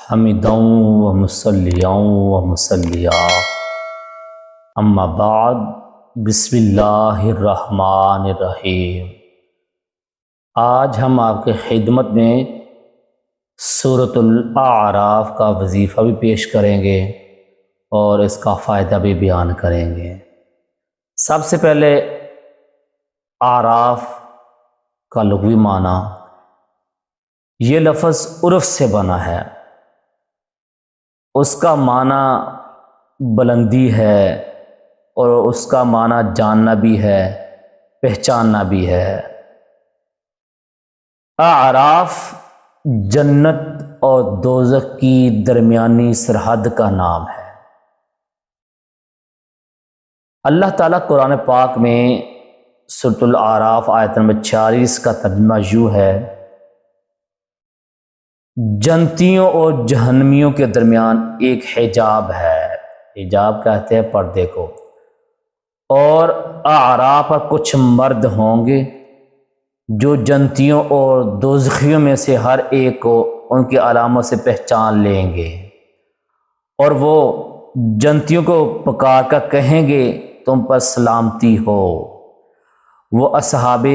حمدا و مصلیٰ و مسلیٰ اما بعد بسم اللہ الرحمن الرحیم۔ آج ہم آپ کے خدمت میں سورۃ الاعراف کا وظیفہ بھی پیش کریں گے اور اس کا فائدہ بھی بیان کریں گے۔ سب سے پہلے اعراف کا لغوی معنی، یہ لفظ عرف سے بنا ہے، اس کا معنی بلندی ہے اور اس کا معنی جاننا بھی ہے، پہچاننا بھی ہے۔ اعراف جنت اور دوزخ کی درمیانی سرحد کا نام ہے۔ اللہ تعالیٰ قرآن پاک میں سورۃ الاعراف آیت نمبر 46 کا ترجمہ یوں ہے: جنتیوں اور جہنمیوں کے درمیان ایک حجاب ہے، حجاب کہتے ہیں پردے کو، اور اعراف پر کچھ مرد ہوں گے جو جنتیوں اور دوزخیوں میں سے ہر ایک کو ان کی علامت سے پہچان لیں گے، اور وہ جنتیوں کو پکار کر کہیں گے تم پر سلامتی ہو۔ وہ اصحاب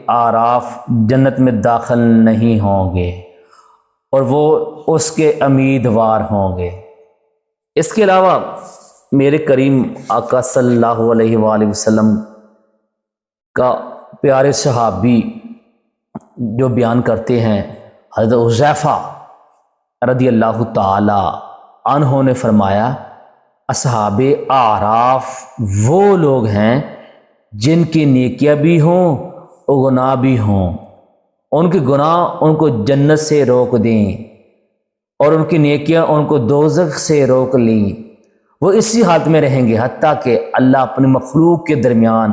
اعراف جنت میں داخل نہیں ہوں گے اور وہ اس کے امیدوار ہوں گے۔ اس کے علاوہ میرے کریم آقا صلی اللہ علیہ وآلہ وسلم کا پیارے صحابی جو بیان کرتے ہیں، حضرت حذیفہ رضی اللہ تعالی عنہ نے فرمایا، اصحاب اعراف وہ لوگ ہیں جن کی نیکیاں بھی ہوں اور گناہ بھی ہوں، ان کے گناہ ان کو جنت سے روک دیں اور ان کی نیکیاں ان کو دوزخ سے روک لیں۔ وہ اسی حالت میں رہیں گے حتیٰ کہ اللہ اپنے مخلوق کے درمیان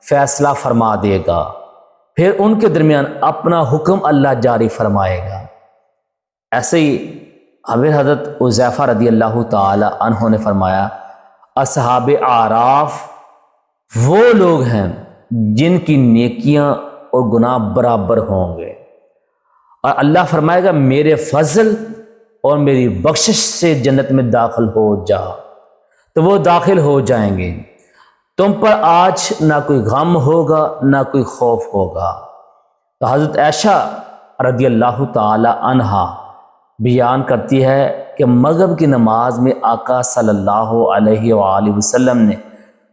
فیصلہ فرما دے گا، پھر ان کے درمیان اپنا حکم اللہ جاری فرمائے گا۔ ایسے ہی حضرت حذیفہ رضی اللہ تعالی عنہ نے فرمایا، اصحاب اعراف وہ لوگ ہیں جن کی نیکیاں اور گناہ برابر ہوں گے، اور اللہ فرمائے گا میرے فضل اور میری بخشش سے جنت میں داخل ہو جا، تو وہ داخل ہو جائیں گے۔ تم پر آج نہ کوئی غم ہوگا نہ کوئی خوف ہوگا۔ تو حضرت عائشہ رضی اللہ تعالی عنہا بیان کرتی ہے کہ مغرب کی نماز میں آقا صلی اللہ علیہ وآلہ وسلم نے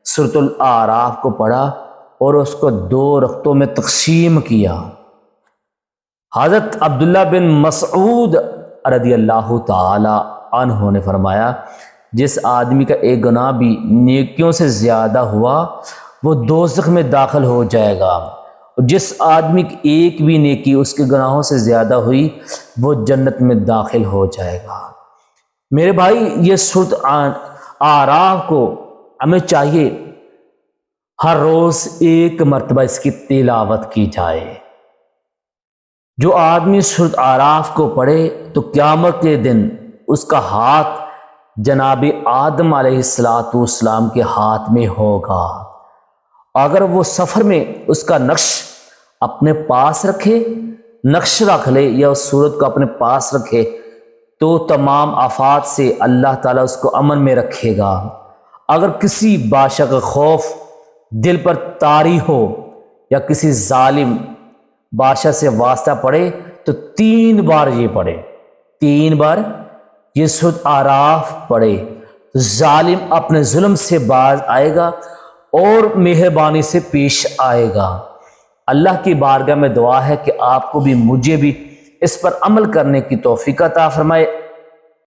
سورۃ الاعراف کو پڑھا اور اس کو 2 رکعتوں میں تقسیم کیا۔ حضرت عبداللہ بن مسعود رضی اللہ تعالی عنہ نے فرمایا، جس آدمی کا ایک گناہ بھی نیکیوں سے زیادہ ہوا وہ دوزخ میں داخل ہو جائے گا، اور جس آدمی کی ایک بھی نیکی اس کے گناہوں سے زیادہ ہوئی وہ جنت میں داخل ہو جائے گا۔ میرے بھائی، یہ سورۃ اعراف کو ہمیں چاہیے ہر روز 1 مرتبہ اس کی تلاوت کی جائے۔ جو آدمی سورۃ اعراف کو پڑھے تو قیامت کے دن اس کا ہاتھ جناب آدم علیہ السلام کے ہاتھ میں ہوگا۔ اگر وہ سفر میں اس کا نقش اپنے پاس رکھے، نقش رکھ لے یا اس صورت کو اپنے پاس رکھے، تو تمام آفات سے اللہ تعالیٰ اس کو امن میں رکھے گا۔ اگر کسی بادشاہ کا خوف دل پر طاری ہو یا کسی ظالم بادشاہ سے واسطہ پڑے تو 3 بار یہ پڑھے، 3 بار یہ سورۃ اعراف پڑھے، تو ظالم اپنے ظلم سے باز آئے گا اور مہربانی سے پیش آئے گا۔ اللہ کی بارگاہ میں دعا ہے کہ آپ کو بھی مجھے بھی اس پر عمل کرنے کی توفیق عطا فرمائے۔